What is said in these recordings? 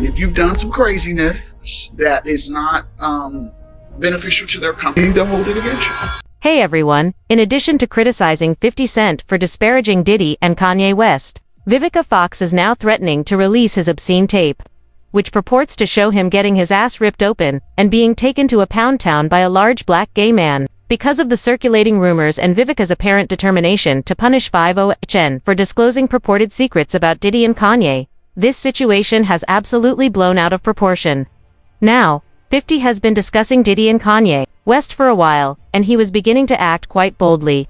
And if you've done some craziness that is not beneficial to their company, they'll hold it against you. Hey everyone, in addition to criticizing 50 Cent for disparaging Diddy and Kanye West, Vivica Fox is now threatening to release his obscene tape, which purports to show him getting his ass ripped open and being taken to a pound town by a large black gay man. Because of the circulating rumors and Vivica's apparent determination to punish 50Cent for disclosing purported secrets about Diddy and Kanye, this situation has absolutely blown out of proportion. Now, 50 has been discussing Diddy and Kanye West for a while, and he was beginning to act quite boldly.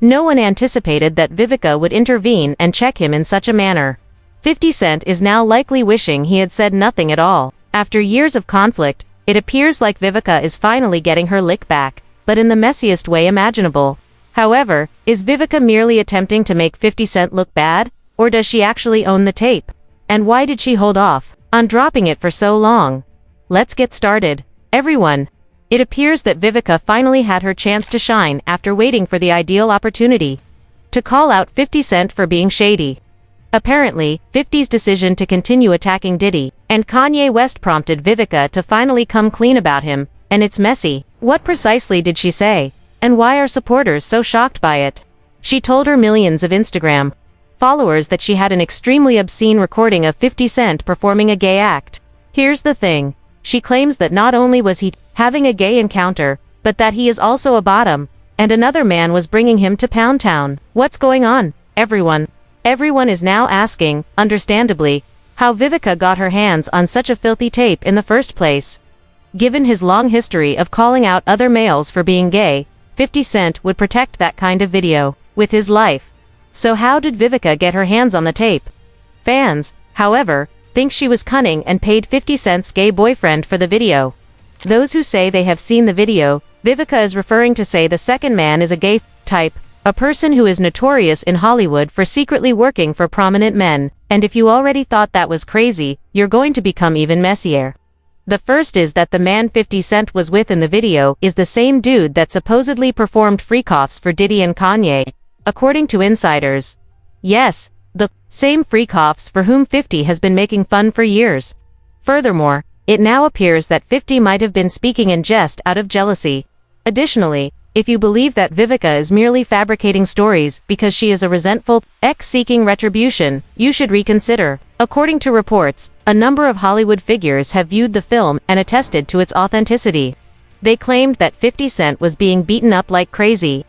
No one anticipated that Vivica would intervene and check him in such a manner. 50 Cent is now likely wishing he had said nothing at all. After years of conflict, it appears like Vivica is finally getting her lick back, but in the messiest way imaginable. However, is Vivica merely attempting to make 50 Cent look bad, or does she actually own the tape? And why did she hold off on dropping it for so long? Let's get started. Everyone. It appears that Vivica finally had her chance to shine after waiting for the ideal opportunity to call out 50 Cent for being shady. Apparently, 50's decision to continue attacking Diddy and Kanye West prompted Vivica to finally come clean about him, and it's messy. What precisely did she say? And why are supporters so shocked by it? She told her millions of Instagram followers that she had an extremely obscene recording of 50 Cent performing a gay act. Here's the thing. She claims that not only was he having a gay encounter, but that he is also a bottom, and another man was bringing him to Pound Town. What's going on, everyone? Everyone is now asking, understandably, how Vivica got her hands on such a filthy tape in the first place. Given his long history of calling out other males for being gay, 50 Cent would protect that kind of video with his life. So how did Vivica get her hands on the tape? Fans, however, think she was cunning and paid 50 Cent's gay boyfriend for the video. Those who say they have seen the video, Vivica is referring to say the second man is a gay type, a person who is notorious in Hollywood for secretly working for prominent men, and if you already thought that was crazy, you're going to become even messier. The first is that the man 50 Cent was with in the video is the same dude that supposedly performed freak-offs for Diddy and Kanye, according to insiders. Yes, the same freak-offs for whom 50 has been making fun for years. Furthermore, it now appears that 50 might have been speaking in jest out of jealousy. Additionally, if you believe that Vivica is merely fabricating stories because she is a resentful ex seeking retribution, you should reconsider. According to reports, a number of Hollywood figures have viewed the film and attested to its authenticity. They claimed that 50 Cent was being beaten up like crazy.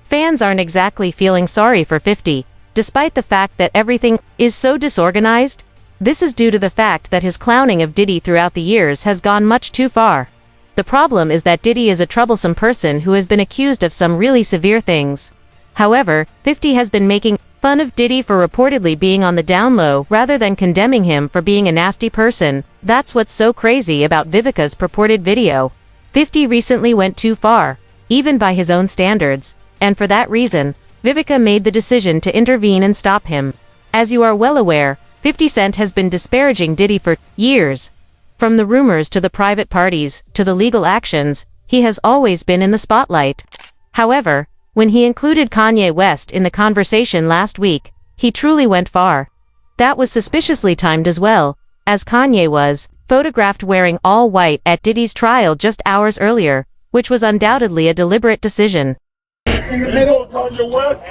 Fans aren't exactly feeling sorry for 50, despite the fact that everything is so disorganized. This is due to the fact that his clowning of Diddy throughout the years has gone much too far. The problem is that Diddy is a troublesome person who has been accused of some really severe things. However, 50 has been making fun of Diddy for reportedly being on the down low rather than condemning him for being a nasty person. That's what's so crazy about Vivica's purported video. 50 recently went too far, even by his own standards, and for that reason, Vivica made the decision to intervene and stop him. As you are well aware, 50 Cent has been disparaging Diddy for years. From the rumors to the private parties, to the legal actions, he has always been in the spotlight. However, when he included Kanye West in the conversation last week, he truly went far. That was suspiciously timed as well, as Kanye was photographed wearing all white at Diddy's trial just hours earlier, which was undoubtedly a deliberate decision. Kanye West?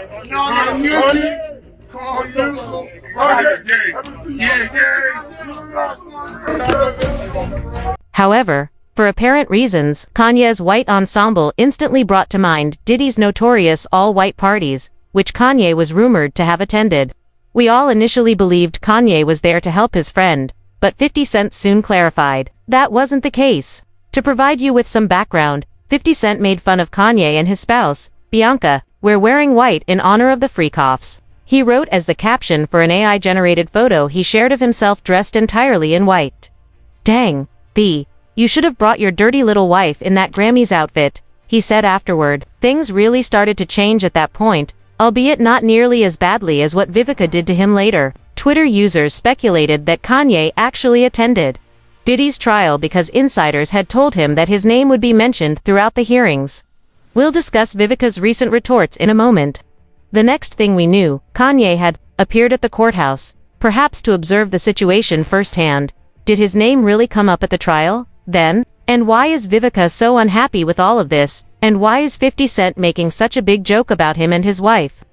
However, for apparent reasons, Kanye's white ensemble instantly brought to mind Diddy's notorious all-white parties, which Kanye was rumored to have attended. We all initially believed Kanye was there to help his friend, but 50 Cent soon clarified that wasn't the case. To provide you with some background, 50 Cent made fun of Kanye and his spouse, Bianca, were wearing white in honor of the freak-offs. He wrote as the caption for an AI-generated photo he shared of himself dressed entirely in white. "Dang, B, you should have brought your dirty little wife in that Grammys outfit," he said afterward. Things really started to change at that point, albeit not nearly as badly as what Vivica did to him later. Twitter users speculated that Kanye actually attended Diddy's trial because insiders had told him that his name would be mentioned throughout the hearings. We'll discuss Vivica's recent retorts in a moment. The next thing we knew, Kanye had appeared at the courthouse, perhaps to observe the situation firsthand. Did his name really come up at the trial, then? And why is Vivica so unhappy with all of this, and why is 50 Cent making such a big joke about him and his wife?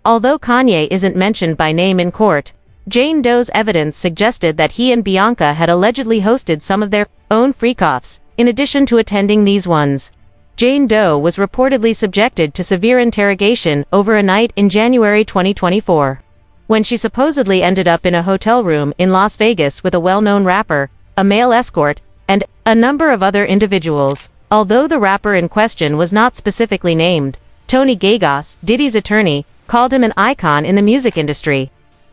Although Kanye isn't mentioned by name in court, Jane Doe's evidence suggested that he and Bianca had allegedly hosted some of their own freak-offs, in addition to attending these ones. Jane Doe was reportedly subjected to severe interrogation over a night in January 2024, when she supposedly ended up in a hotel room in Las Vegas with a well-known rapper, a male escort, and a number of other individuals. Although the rapper in question was not specifically named, Tony Gagos, Diddy's attorney, called him an icon in the music industry.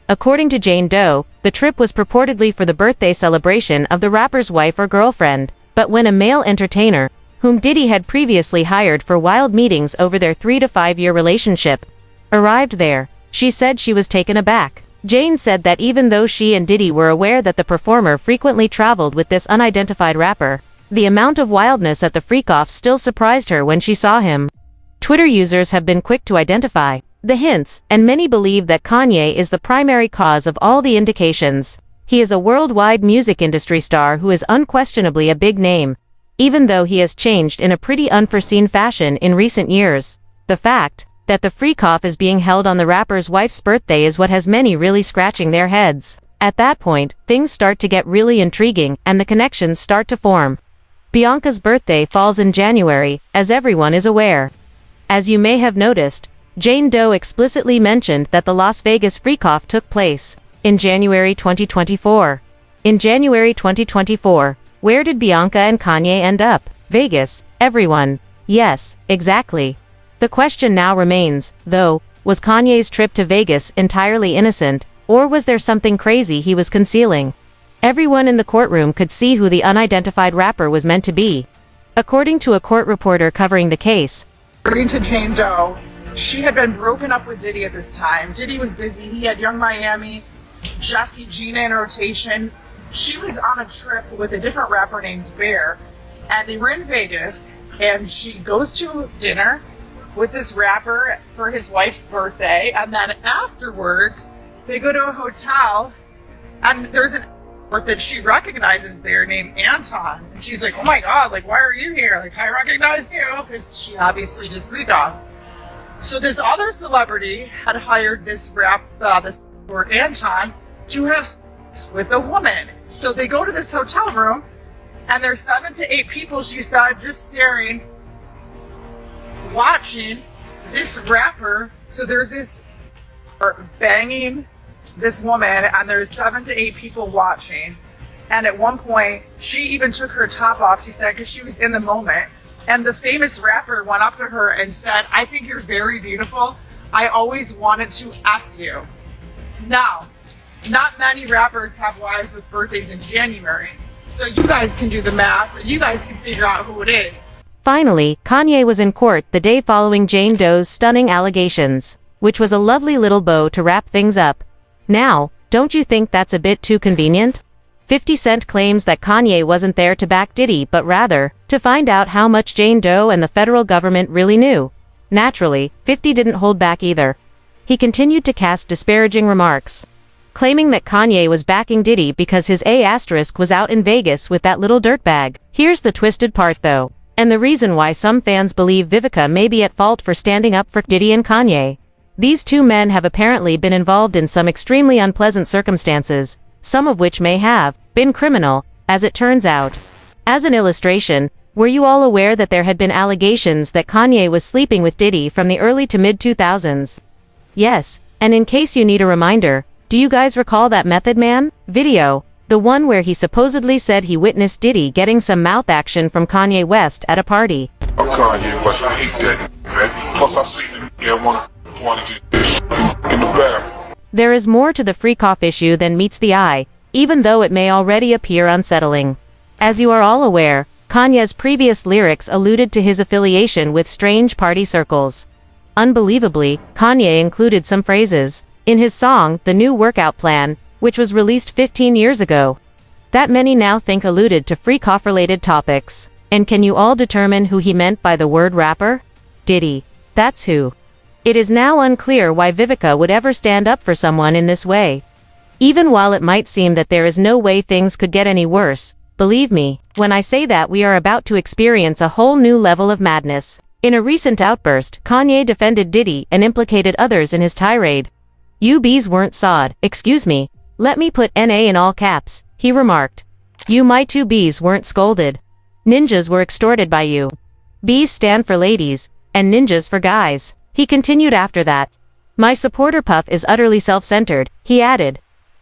According to Jane Doe, the trip was purportedly for the birthday celebration of the rapper's wife or girlfriend, but when a male entertainer, whom Diddy had previously hired for wild meetings over their 3 to 5 year relationship, arrived there, she said she was taken aback. Jane said that even though she and Diddy were aware that the performer frequently traveled with this unidentified rapper, the amount of wildness at the freak-off still surprised her when she saw him. Twitter users have been quick to identify the hints, and many believe that Kanye is the primary cause of all the indications. He is a worldwide music industry star who is unquestionably a big name, even though he has changed in a pretty unforeseen fashion in recent years. The fact that the freak-off is being held on the rapper's wife's birthday is what has many really scratching their heads. At that point, things start to get really intriguing and the connections start to form. Bianca's birthday falls in January, as everyone is aware. As you may have noticed, Jane Doe explicitly mentioned that the Las Vegas freak-off took place in January 2024. In January 2024, where did Bianca and Kanye end up? Vegas, everyone. Yes, exactly. The question now remains, though, was Kanye's trip to Vegas entirely innocent, or was there something crazy he was concealing? Everyone in the courtroom could see who the unidentified rapper was meant to be. According to a court reporter covering the case, according to Jane Doe, she had been broken up with Diddy at this time. Diddy was busy. He had Young Miami, Jesse, Gina in rotation. She was on a trip with a different rapper named Bear, and they were in Vegas, and she goes to dinner with this rapper for his wife's birthday, and then afterwards, they go to a hotel, and there's an that she recognizes there named Anton. And she's like, oh my God, like, why are you here? Like, I recognize you, because she obviously did freak-offs. So this other celebrity had hired this this Anton to have sex with a woman. So they go to this hotel room, and there's 7 to 8 people, she said, just staring, watching this rapper. So there's this banging this woman, and there's 7 to 8 people watching. And at one point, she even took her top off, she said, because she was in the moment. And the famous rapper went up to her and said, I think you're very beautiful. I always wanted to F you. Now, not many rappers have wives with birthdays in January. So you guys can do the math, and you guys can figure out who it is. Finally, Kanye was in court the day following Jane Doe's stunning allegations, which was a lovely little bow to wrap things up. Now, don't you think that's a bit too convenient? 50 Cent claims that Kanye wasn't there to back Diddy but rather, to find out how much Jane Doe and the federal government really knew. Naturally, 50 didn't hold back either. He continued to cast disparaging remarks, claiming that Kanye was backing Diddy because his A** was out in Vegas with that little dirtbag. Here's the twisted part though, and the reason why some fans believe Vivica may be at fault for standing up for Diddy and Kanye. These two men have apparently been involved in some extremely unpleasant circumstances, some of which may have been criminal, as it turns out. As an illustration, were you all aware that there had been allegations that Kanye was sleeping with Diddy from the early to mid-2000s? Yes, and in case you need a reminder, do you guys recall that Method Man video? The one where he supposedly said he witnessed Diddy getting some mouth action from Kanye West at a party. I'm Kanye West. I hate that, man. Plus, I seen him get wanna get this in the bathroom. There is more to the freak-off issue than meets the eye, even though it may already appear unsettling. As you are all aware, Kanye's previous lyrics alluded to his affiliation with strange party circles. Unbelievably, Kanye included some phrases in his song, The New Workout Plan, which was released 15 years ago, that many now think alluded to freak-off-related topics. And can you all determine who he meant by the word rapper? Diddy. That's who. It is now unclear why Vivica would ever stand up for someone in this way. Even while it might seem that there is no way things could get any worse, believe me, when I say that we are about to experience a whole new level of madness. In a recent outburst, Kanye defended Diddy and implicated others in his tirade. "You bees weren't sawed, excuse me, let me put NA in all caps," he remarked. "You my two bees weren't scolded. Ninjas were extorted by you. Bees stand for ladies, and ninjas for guys," he continued after that. "My supporter Puff is utterly self-centered," he added.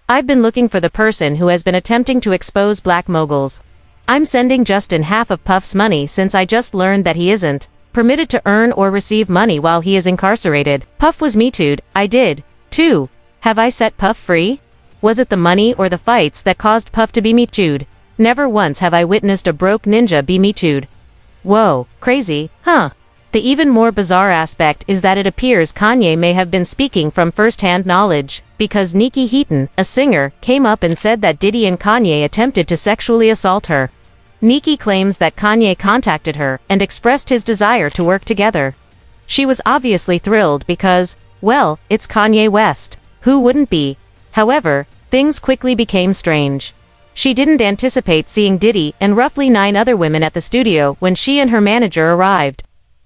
"I've been looking for the person who has been attempting to expose black moguls. I'm sending Justin half of Puff's money since I just learned that he isn't permitted to earn or receive money while he is incarcerated. Puff was Me Too'd, I did, too. Have I set Puff free? Was it the money or the fights that caused Puff to be Me Too'd? Never once have I witnessed a broke ninja be Me Too'd." Whoa, crazy, huh? The even more bizarre aspect is that it appears Kanye may have been speaking from first-hand knowledge, because Nikki Heaton, a singer, came up and said that Diddy and Kanye attempted to sexually assault her. Nikki claims that Kanye contacted her and expressed his desire to work together. She was obviously thrilled because, well, it's Kanye West. Who wouldn't be? However, things quickly became strange. She didn't anticipate seeing Diddy and roughly 9 other women at the studio when she and her manager arrived.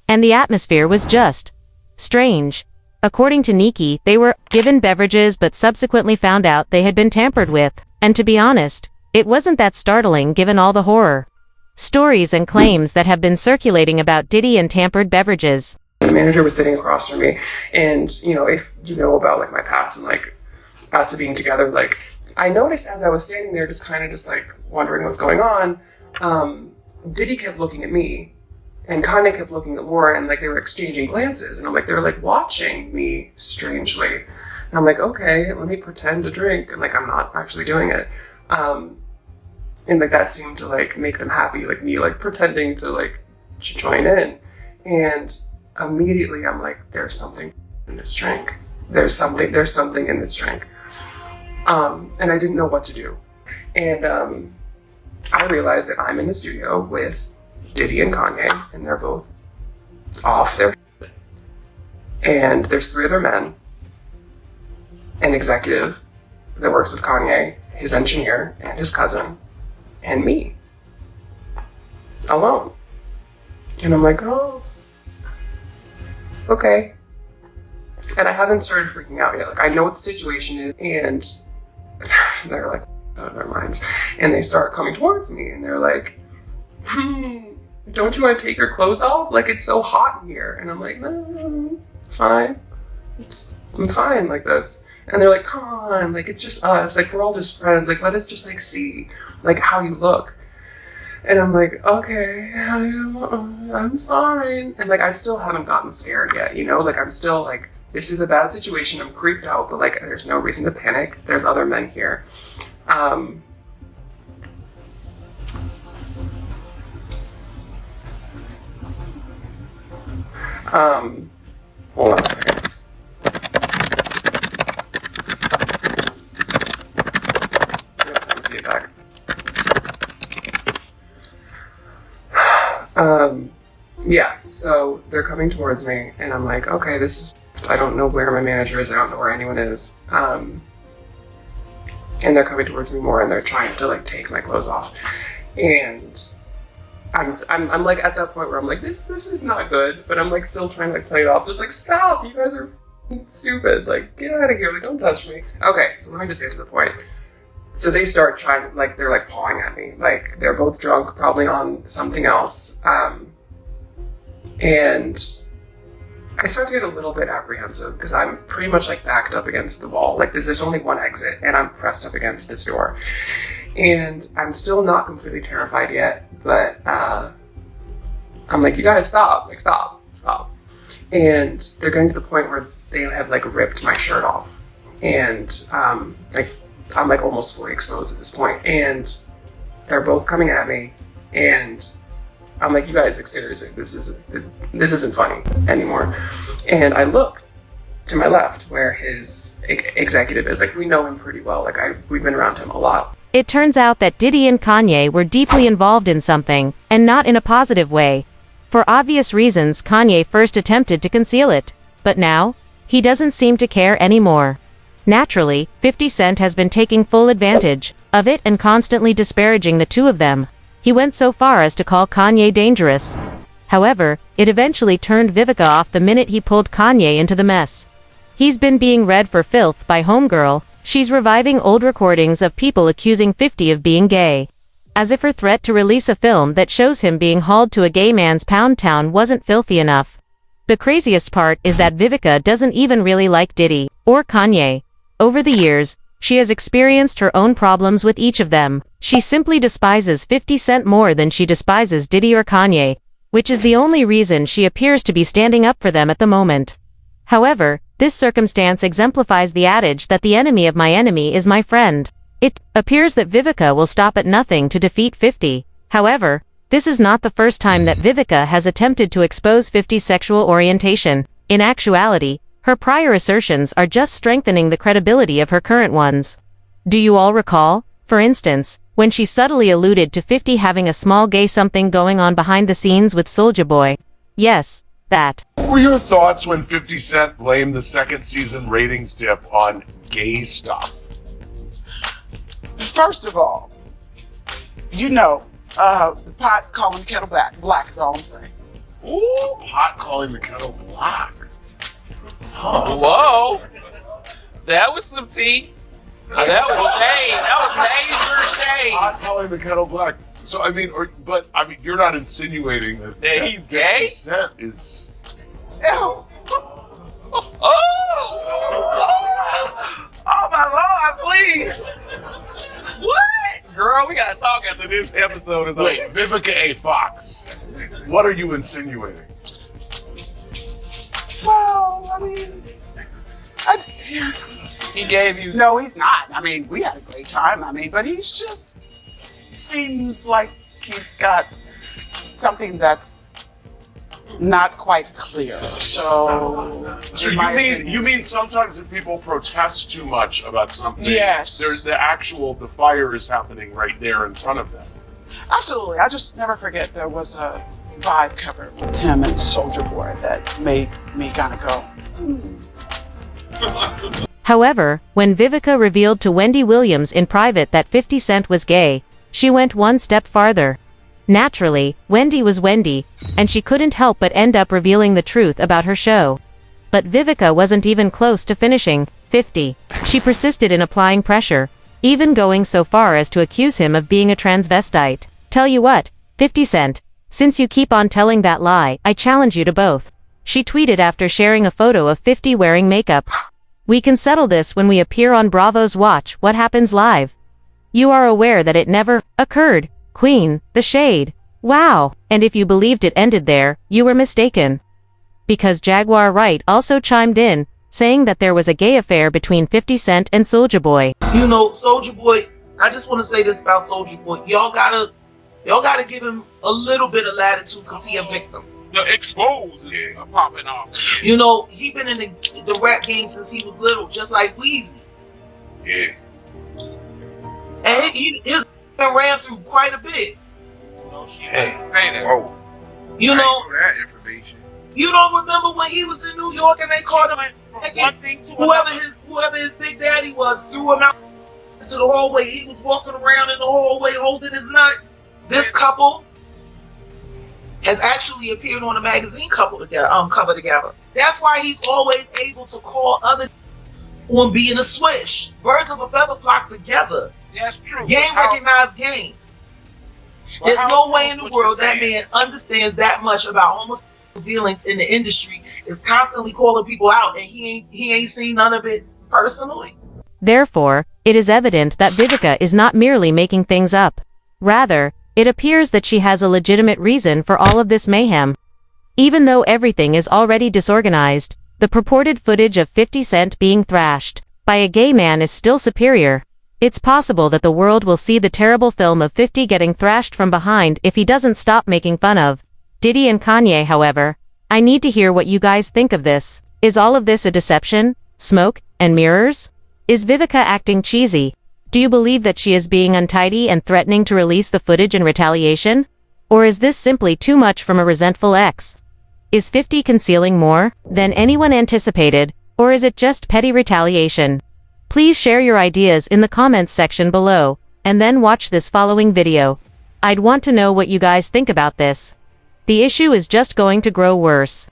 And the atmosphere was just strange. According to Nikki, they were given beverages but subsequently found out they had been tampered with. And to be honest, it wasn't that startling given all the horror stories and claims that have been circulating about Diddy and tampered beverages. The manager was sitting across from me, and if you know about like my past and like us being together, like I noticed as I was standing there just like wondering what's going on, Diddy kept looking at me and Kanye kept looking at Lauren, and like they were exchanging glances, and I'm like, they're like watching me strangely. And I'm like, okay, let me pretend to drink, and like I'm not actually doing it. And like that seemed to like make them happy, like me like pretending to like join in. And immediately I'm like, there's something in this drink. There's something in this drink. And I didn't know what to do. And I realized that I'm in the studio with Diddy and Kanye, and they're both off their shit. And there's 3 other men, an executive that works with Kanye, his engineer, and his cousin, and me. Alone. And I'm like, oh, okay. And I haven't started freaking out yet. Like, I know what the situation is, and they're like, out of their minds. And they start coming towards me, and they're like, don't you want to take your clothes off? Like, it's so hot in here. And I'm like, no, fine. I'm fine like this. And they're like, come on, like, it's just us. Like, we're all just friends. Like, let us just, like, see, like, how you look. And I'm like, okay, I'm fine. And, like, I still haven't gotten scared yet, Like, I'm still, like, this is a bad situation. I'm creeped out, but, like, there's no reason to panic. There's other men here. Hold on a second. Yeah, so they're coming towards me, and I'm like, okay, I don't know where my manager is, I don't know where anyone is. And they're coming towards me more, and they're trying to, like, take my clothes off. And I'm like at that point where I'm like, this is not good, but I'm like still trying to like play it off, just like, stop, you guys are stupid, like, get out of here, like, don't touch me. Okay, so let me just get to the point. So they start trying, like, they're like pawing at me, like they're both drunk, probably on something else, and I start to get a little bit apprehensive because I'm pretty much like backed up against the wall, like there's only one exit, and I'm pressed up against this door. And I'm still not completely terrified yet, but I'm like, you guys stop, like stop. And they're getting to the point where they have like ripped my shirt off. And like I'm like almost fully exposed at this point. And they're both coming at me, and I'm like, you guys, like seriously, this isn't funny anymore. And I look to my left where his executive is. Like, we know him pretty well, like we've been around him a lot. It turns out that Diddy and Kanye were deeply involved in something, and not in a positive way. For obvious reasons, Kanye first attempted to conceal it. But now, he doesn't seem to care anymore. Naturally, 50 Cent has been taking full advantage of it and constantly disparaging the two of them. He went so far as to call Kanye dangerous. However, it eventually turned Vivica off the minute he pulled Kanye into the mess. He's been being read for filth by Homegirl. She's reviving old recordings of people accusing 50 of being gay. As if her threat to release a film that shows him being hauled to a gay man's pound town wasn't filthy enough. The craziest part is that Vivica doesn't even really like Diddy or Kanye. Over the years, she has experienced her own problems with each of them. She simply despises 50 Cent more than she despises Diddy or Kanye, which is the only reason she appears to be standing up for them at the moment. However, this circumstance exemplifies the adage that the enemy of my enemy is my friend. It appears that Vivica will stop at nothing to defeat 50. However, this is not the first time that Vivica has attempted to expose 50's sexual orientation. In actuality, her prior assertions are just strengthening the credibility of her current ones. Do you all recall, for instance, when she subtly alluded to 50 having a small gay something going on behind the scenes with Soulja Boy? Yes, that. What were your thoughts when 50 Cent blamed the second season ratings dip on gay stuff? First of all, the pot calling the kettle black is all I'm saying. Ooh, pot calling the kettle black. Huh. Whoa, that was some tea. That was shade. That was major shade. Pot calling the kettle black. So you're not insinuating that he's gay? 50 Cent is. Ew. Oh my Lord, please. What? Girl, we gotta talk after this episode is over. Wait, Vivica A. Fox. What are you insinuating? Well, I mean, He gave you. no, he's not. I mean, we had a great time. But he's just seems like he's got something that's not quite clear. So you mean sometimes if people protest too much about something, yes, the fire is happening right there in front of them. Absolutely. I just never forget there was a Vibe cover with him and Soulja Boy that made me kind of go, However, when Vivica revealed to Wendy Williams in private that 50 Cent was gay, she went one step farther. Naturally, Wendy was Wendy, and she couldn't help but end up revealing the truth about her show. But Vivica wasn't even close to finishing 50. She persisted in applying pressure, even going so far as to accuse him of being a transvestite. Tell you what, 50 Cent, since you keep on telling that lie, I challenge you to both. She tweeted after sharing a photo of 50 wearing makeup. We can settle this when we appear on Bravo's Watch What Happens Live. You are aware that it never occurred, Queen, the shade. Wow, and if you believed it ended there, you were mistaken. Because Jaguar Wright also chimed in, saying that there was a gay affair between 50 Cent and Soulja Boy. Soulja Boy, I just want to say this about Soulja Boy. Y'all gotta give him a little bit of latitude because he a victim. The expose is popping off. He been in the rap game since he was little, just like Weezy. Yeah. And he ran through quite a bit. She didn't say that. Whoa. That information. You don't remember when he was in New York and they caught him? One thing to Whoever his big daddy was threw him out into the hallway. He was walking around in the hallway holding his nut. This couple has actually appeared on a magazine cover together. That's why he's always able to call other on being a swish. Birds of a feather flock together. That's true. Game recognized game. There's no way in the world that man understands that much about homosexual dealings in the industry, is constantly calling people out, and he ain't seen none of it personally. Therefore, it is evident that Vivica is not merely making things up. Rather, it appears that she has a legitimate reason for all of this mayhem. Even though everything is already disorganized, the purported footage of 50 Cent being thrashed by a gay man is still superior. It's possible that the world will see the terrible film of 50 getting thrashed from behind if he doesn't stop making fun of Diddy and Kanye. However, I need to hear what you guys think of this. Is all of this a deception, smoke, and mirrors? Is Vivica acting cheesy? Do you believe that she is being untidy and threatening to release the footage in retaliation? Or is this simply too much from a resentful ex? Is 50 concealing more than anyone anticipated, or is it just petty retaliation? Please share your ideas in the comments section below, and then watch this following video. I'd want to know what you guys think about this. The issue is just going to grow worse.